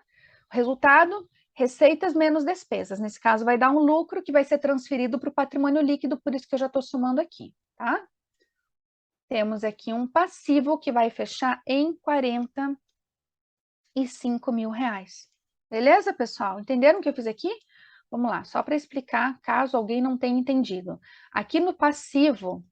O resultado, receitas menos despesas. Nesse caso, vai dar um lucro que vai ser transferido para o patrimônio líquido, por isso que eu já estou somando aqui, tá? Temos aqui um passivo que vai fechar em 45 mil reais. Beleza, pessoal? Entenderam o que eu fiz aqui? Vamos lá, só para explicar, caso alguém não tenha entendido. Aqui no passivo,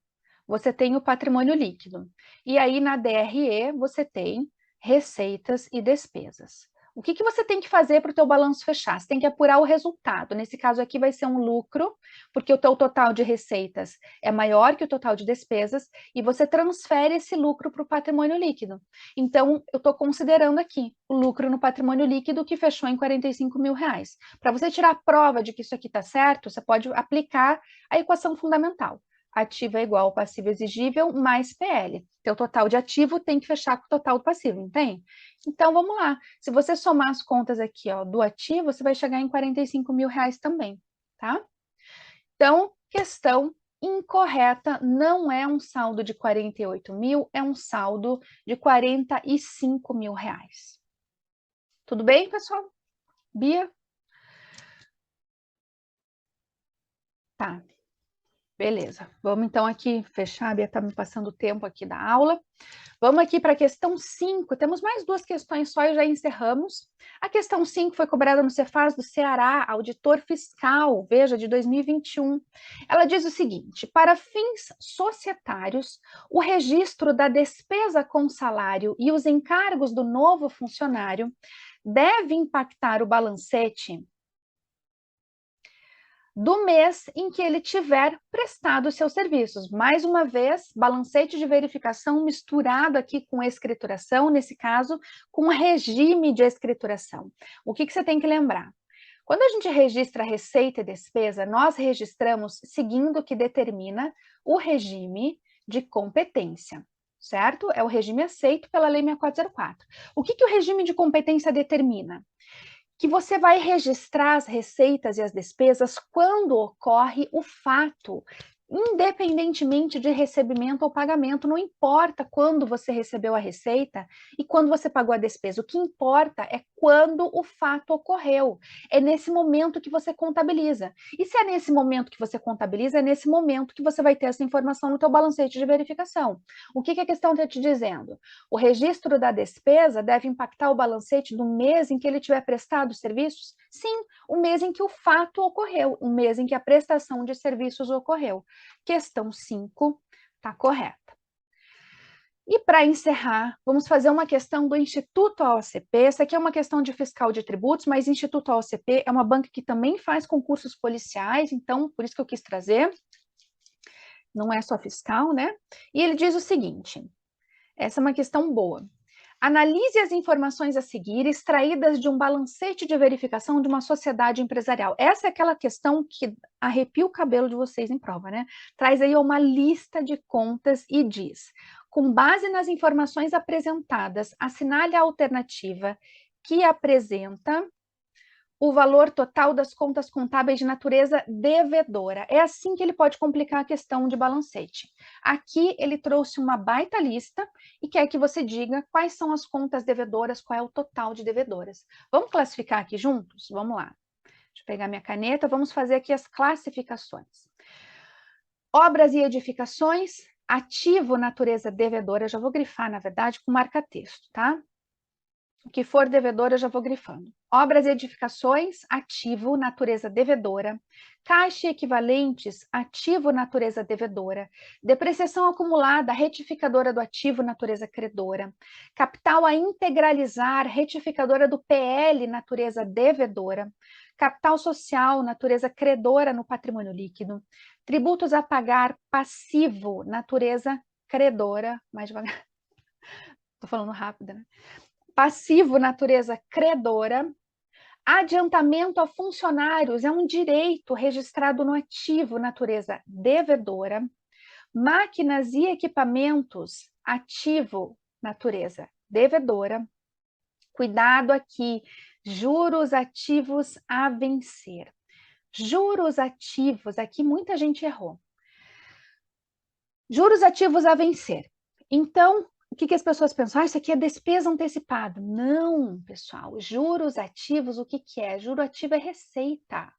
você tem o patrimônio líquido. E aí na DRE, você tem receitas e despesas. O que você tem que fazer para o teu balanço fechar? Você tem que apurar o resultado. Nesse caso aqui vai ser um lucro, porque o teu total de receitas é maior que o total de despesas, e você transfere esse lucro para o patrimônio líquido. Então, eu estou considerando aqui o lucro no patrimônio líquido que fechou em 45 mil reais. Para você tirar a prova de que isso aqui está certo, você pode aplicar a equação fundamental. Ativo é igual ao passivo exigível mais PL. Teu total de ativo tem que fechar com o total do passivo, entende? Então, vamos lá. Se você somar as contas aqui, ó, do ativo, você vai chegar em 45 mil reais também, tá? Então, questão incorreta, não é um saldo de 48 mil, é um saldo de 45 mil reais. Tudo bem, pessoal? Bia? Tá. Beleza. Vamos então aqui fechar, a Bia está me passando o tempo aqui da aula. Vamos aqui para a questão 5. Temos mais duas questões só e já encerramos. A questão 5 foi cobrada no Cefaz do Ceará, auditor fiscal, veja, de 2021. Ela diz o seguinte: para fins societários, o registro da despesa com salário e os encargos do novo funcionário deve impactar o balancete do mês em que ele tiver prestado seus serviços. Mais uma vez, balancete de verificação misturado aqui com escrituração, nesse caso, com regime de escrituração. O que você tem que lembrar? Quando a gente registra receita e despesa, nós registramos seguindo o que determina o regime de competência, certo? É o regime aceito pela Lei 6404. O que o regime de competência determina? Que você vai registrar as receitas e as despesas quando ocorre o fato, independentemente de recebimento ou pagamento, não importa quando você recebeu a receita e quando você pagou a despesa, o que importa é quando o fato ocorreu, é nesse momento que você contabiliza. E se é nesse momento que você contabiliza, é nesse momento que você vai ter essa informação no teu balancete de verificação. O que a questão está te dizendo? O registro da despesa deve impactar o balancete do mês em que ele tiver prestado serviços? Sim, o mês em que o fato ocorreu, o mês em que a prestação de serviços ocorreu. Questão 5 está correta. E para encerrar, vamos fazer uma questão do Instituto AOCP. Essa aqui é uma questão de fiscal de tributos, mas Instituto AOCP é uma banca que também faz concursos policiais, então por isso que eu quis trazer. Não é só fiscal, né? E ele diz o seguinte, essa é uma questão boa. Analise as informações a seguir extraídas de um balancete de verificação de uma sociedade empresarial. Essa é aquela questão que arrepia o cabelo de vocês em prova, né? Traz aí uma lista de contas e diz: com base nas informações apresentadas, assinale a alternativa que apresenta o valor total das contas contábeis de natureza devedora. É assim que ele pode complicar a questão de balancete. Aqui ele trouxe uma baita lista e quer que você diga quais são as contas devedoras, qual é o total de devedoras. Vamos classificar aqui juntos? Vamos lá. Deixa eu pegar minha caneta, vamos fazer aqui as classificações. Obras e edificações, ativo natureza devedora, já vou grifar, na verdade, com marca-texto, tá? O que for devedor, eu já vou grifando. Obras e edificações, ativo, natureza devedora. Caixa e equivalentes, ativo, natureza devedora. Depreciação acumulada, retificadora do ativo, natureza credora. Capital a integralizar, retificadora do PL, natureza devedora. Capital social, natureza credora no patrimônio líquido. Tributos a pagar, passivo, natureza credora. Mais devagar. Estou falando rápido, né? Passivo, natureza credora. Adiantamento a funcionários é um direito registrado no ativo, natureza devedora. Máquinas e equipamentos, ativo, natureza devedora. Cuidado aqui, juros ativos a vencer. Juros ativos, aqui muita gente errou. Juros ativos a vencer. Então, o que as pessoas pensam? Ah, isso aqui é despesa antecipada. Não, pessoal. Juros ativos, o que é? Juro ativo é receita.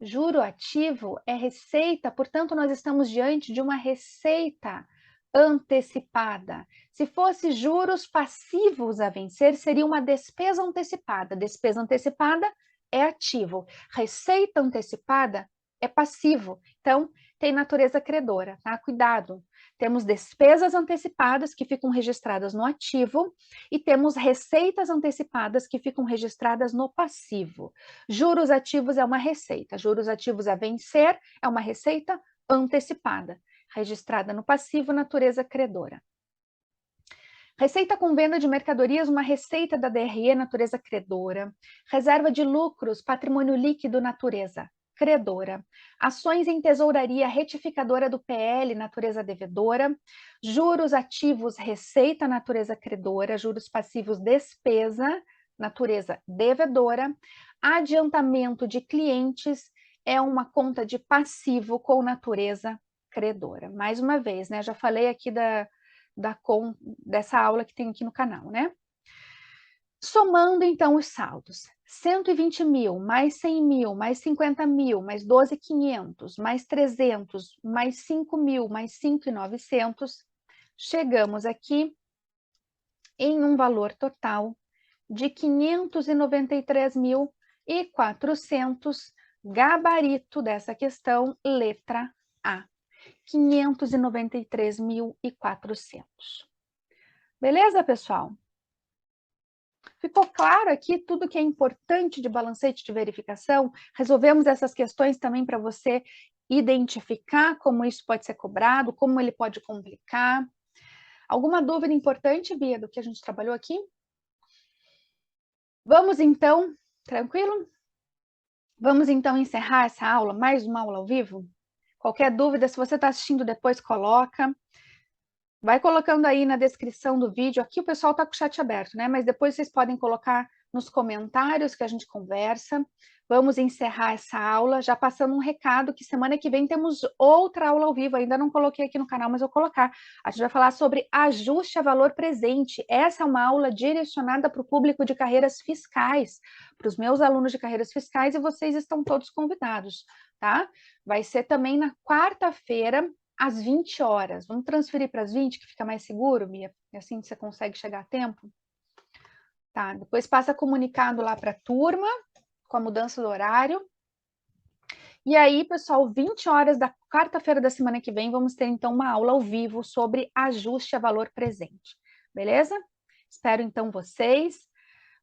Juro ativo é receita, portanto, nós estamos diante de uma receita antecipada. Se fosse juros passivos a vencer, seria uma despesa antecipada. Despesa antecipada é ativo. Receita antecipada é passivo. Então, tem natureza credora, tá? Cuidado. Temos despesas antecipadas que ficam registradas no ativo e temos receitas antecipadas que ficam registradas no passivo. Juros ativos é uma receita, juros ativos a vencer é uma receita antecipada, registrada no passivo, natureza credora. Receita com venda de mercadorias, uma receita da DRE, natureza credora. Reserva de lucros, patrimônio líquido, natureza credora. Ações em tesouraria, retificadora do PL, natureza devedora. Juros ativos, receita, natureza credora. Juros passivos, despesa, natureza devedora. Adiantamento de clientes é uma conta de passivo com natureza credora. Mais uma vez, né? Já falei aqui dessa aula que tem aqui no canal, né? Somando, então, os saldos. 120 mil, mais 100 mil, mais 50 mil, mais 12.500, mais 300, mais 5 mil, mais 5.900, chegamos aqui em um valor total de 593.400, gabarito dessa questão, letra A. 593.400. Beleza, pessoal? Ficou claro aqui tudo que é importante de balancete de verificação? Resolvemos essas questões também para você identificar como isso pode ser cobrado, como ele pode complicar. Alguma dúvida importante, Bia, do que a gente trabalhou aqui? Vamos então, tranquilo? Vamos então encerrar essa aula, mais uma aula ao vivo? Qualquer dúvida, se você está assistindo depois, coloca. Vai colocando aí na descrição do vídeo. Aqui o pessoal está com o chat aberto, né? Mas depois vocês podem colocar nos comentários que a gente conversa. Vamos encerrar essa aula, já passando um recado que semana que vem temos outra aula ao vivo. Ainda não coloquei aqui no canal, mas vou colocar. A gente vai falar sobre ajuste a valor presente. Essa é uma aula direcionada para o público de carreiras fiscais, para os meus alunos de carreiras fiscais, e vocês estão todos convidados, tá? Vai ser também na quarta-feira, às 20 horas. Vamos transferir para as 20, que fica mais seguro, Bia? E assim você consegue chegar a tempo? Tá, depois passa comunicado lá para a turma, com a mudança do horário. E aí, pessoal, 20 horas da quarta-feira da semana que vem, vamos ter então uma aula ao vivo sobre ajuste a valor presente. Beleza? Espero então vocês.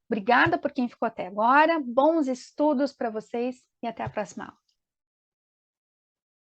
Obrigada por quem ficou até agora. Bons estudos para vocês e até a próxima aula.